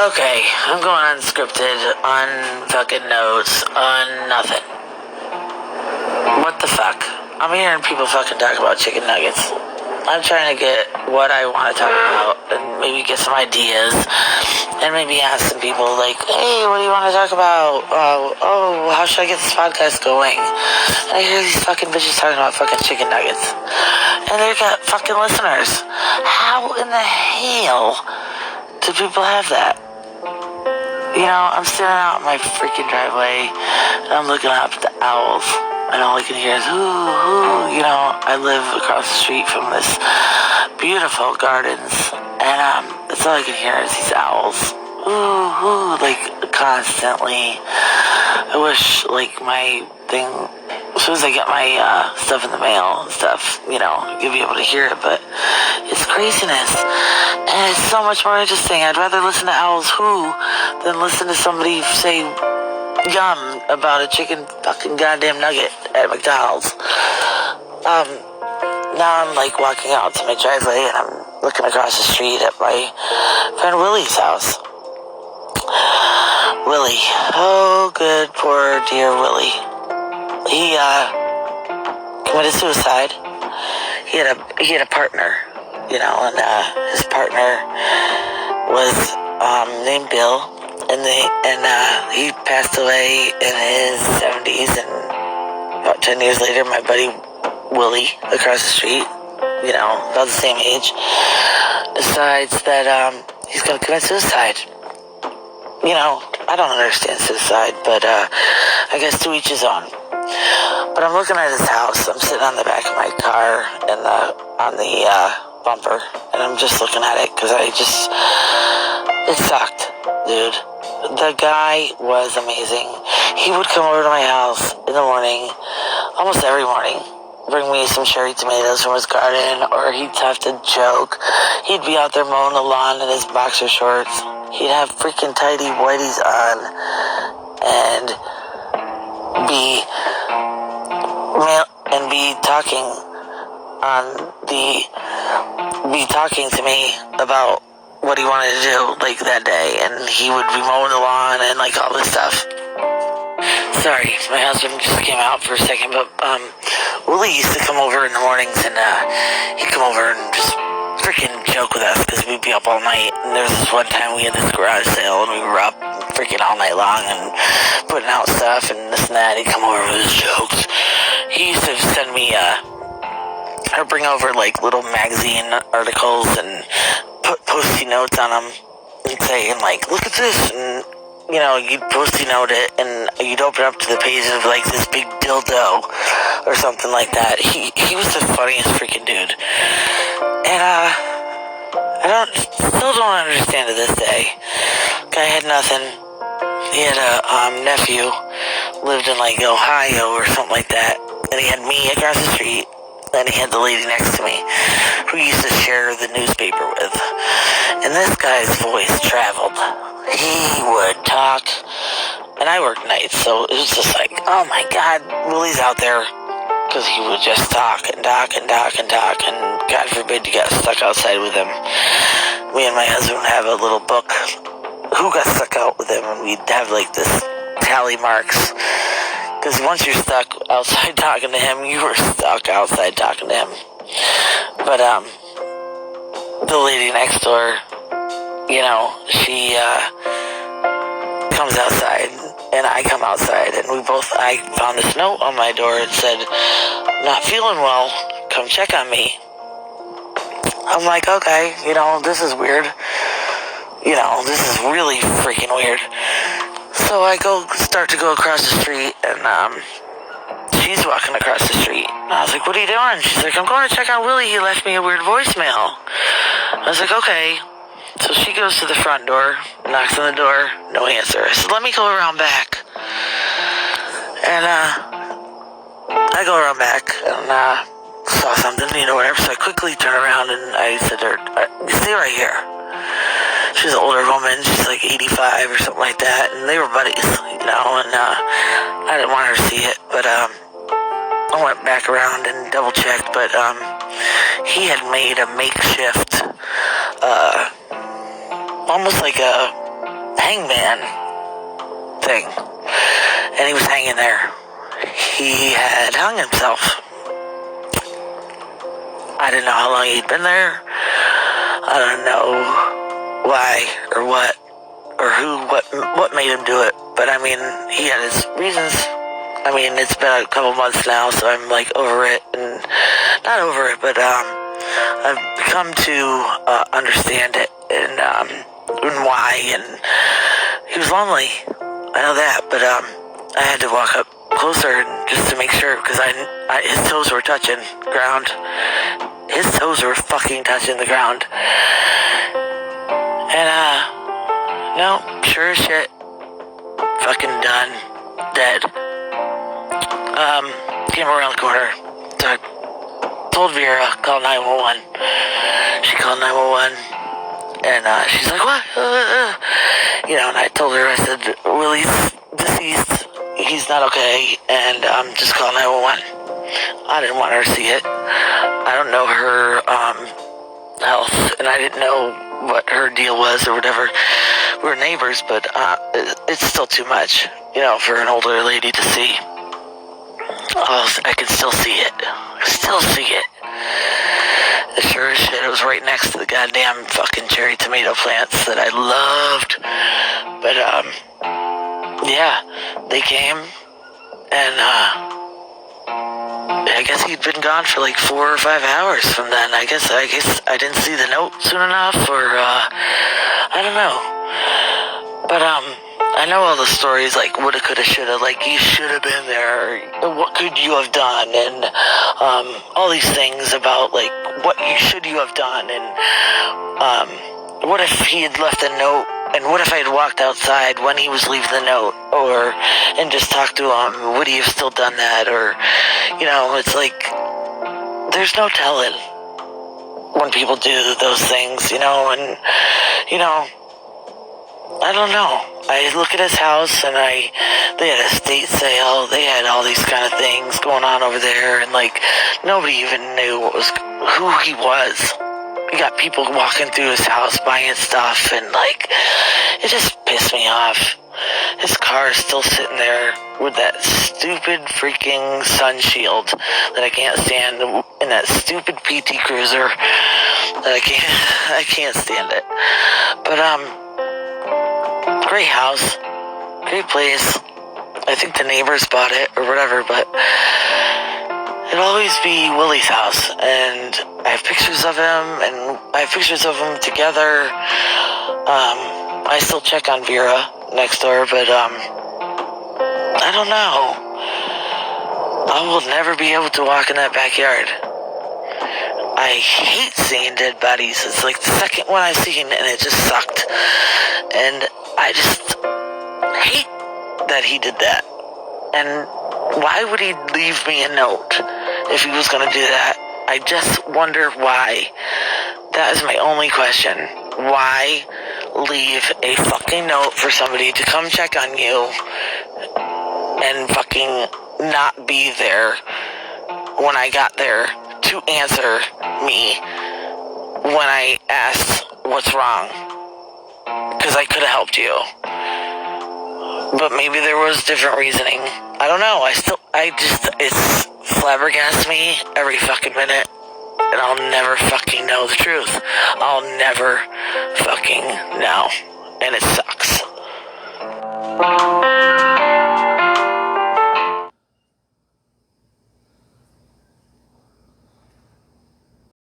Okay, I'm going unscripted, on fucking notes, on nothing. What the fuck? I'm hearing people fucking talk about chicken nuggets. I'm trying to get what I want to talk about and maybe get some ideas and maybe ask some people like, hey, what do you want to talk about? How should I get this podcast going? And I hear these fucking bitches talking about fucking chicken nuggets. And they got fucking listeners. How in the hell do people have that? You know, I'm standing out in my freaking driveway and I'm looking up at the owls. And all I can hear is, ooh, you know, I live across the street from this beautiful gardens. And that's all I can hear is these owls. Ooh, like constantly. I wish, like, my thing, as soon as I get my stuff in the mail and stuff, you know, you'll be able to hear it. But it's craziness. And it's so much more interesting. I'd rather listen to owls who than listen to somebody say yum about a chicken fucking goddamn nugget at McDonald's. Now I'm like walking out to my driveway and I'm looking across the street at my friend Willy's house. Willy. Oh, good, poor dear Willy. He committed suicide. He had a partner, you know, and his partner was named Bill. And he passed away in his 70s, and about 10 years later, my buddy Willy, across the street, you know, about the same age, decides that he's going to commit suicide. You know, I don't understand suicide, but I guess to each his own. But I'm looking at his house. I'm sitting on the back of my car and on the bumper, and I'm just looking at it because it sucked, dude. The guy was amazing. He would come over to my house in the morning, almost every morning, bring me some cherry tomatoes from his garden, or he'd have to joke. He'd be out there mowing the lawn in his boxer shorts. He'd have freaking tighty whities on and be talking to me about what he wanted to do, like, that day, and he would be mowing the lawn and, like, all this stuff. Sorry, my husband just came out for a second, but, Willy used to come over in the mornings, and, he'd come over and just freaking joke with us, because we'd be up all night, and there was this one time we had this garage sale, and we were up freaking all night long, and putting out stuff, and this and that. He'd come over with his jokes. He used to send me, or bring over, like, little magazine articles, and put post-it notes on them and saying, like, look at this, and, you know, you'd post-it note it, and you'd open up to the page of, like, this big dildo or something like that. He was the funniest freaking dude. And, I still don't understand to this day. Guy had nothing. He had a nephew, lived in, like, Ohio or something like that, and he had me across the street. Then he had the lady next to me, who he used to share the newspaper with. And this guy's voice traveled. He would talk, and I worked nights, so it was just like, oh my God, Willy's out there, because he would just talk and talk and talk and talk, and God forbid you got stuck outside with him. Me and my husband would have a little book, who got stuck out with him, and we'd have like this tally marks. Because once you're stuck outside talking to him, you were stuck outside talking to him. But, the lady next door, you know, she, comes outside, and I come outside, and I found this note on my door. It said, not feeling well, come check on me. I'm like, okay, you know, this is weird. You know, this is really freaking weird. So I start to go across the street, and she's walking across the street. And I was like, what are you doing? She's like, I'm going to check on Willy. He left me a weird voicemail. I was like, okay. So she goes to the front door, knocks on the door, no answer. I said, let me go around back. And I go around back and saw something, you know, whatever. So I quickly turn around and I said to her, stay right here. She's an older woman, she's like 85 or something like that, and they were buddies, you know, and I didn't want her to see it, but I went back around and double checked, but he had made a makeshift, almost like a hangman thing. And he was hanging there. He had hung himself. I didn't know how long he'd been there. I don't know why or what or who, what made him do it. But I mean, he had his reasons. I mean, it's been a couple months now, so I'm like over it, and not over it, but I've come to understand it and why. And he was lonely, I know that, but I had to walk up closer just to make sure, because his toes were touching ground. His toes were fucking touching the ground. And no, sure as shit, fucking done, dead. Came around the corner, so I told Vera, call 911. She called 911, and she's like, what? You know, and I told her, I said, Willy's deceased, he's not okay, and just call 911. I didn't want her to see it. I don't know her health, and I didn't know what her deal was or whatever. We're neighbors, but it's still too much, you know, for an older lady to see. Oh, I can still see it. Still see it. Sure as shit, it was right next to the goddamn fucking cherry tomato plants that I loved. But, yeah, they came, and, I guess he'd been gone for like 4 or 5 hours from then. I guess I didn't see the note soon enough, or, I don't know. But, I know all the stories, like, woulda, coulda, shoulda, like, you should have been there, or what could you have done, and, all these things about, like, what should you have done, and, what if he had left a note, and what if I had walked outside when he was leaving the note, and just talked to him, would he have still done that, or, you know, it's like, there's no telling when people do those things, you know, and, you know, I don't know. I look at his house, and they had a estate sale, they had all these kind of things going on over there, and, like, nobody even knew who he was. You got people walking through his house, buying stuff, and, like, it just pissed me off. His car is still sitting there with that stupid freaking sun shield that I can't stand, and that stupid PT Cruiser that I can't stand it. But, great house, great place. I think the neighbors bought it or whatever, but it'll always be Willy's house, and I have pictures of him, and I have pictures of them together. I still check on Vera next door, but I don't know. I will never be able to walk in that backyard. I hate seeing dead bodies. It's like the second one I've seen, and it just sucked. And I just hate that he did that. And why would he leave me a note if he was going to do that? I just wonder why. That is my only question. Why leave a fucking note for somebody to come check on you and fucking not be there when I got there to answer me when I asked what's wrong? Because I could have helped you. But maybe there was different reasoning. I don't know. It's flabbergasts me every fucking minute. And I'll never fucking know the truth. I'll never fucking know. And it sucks.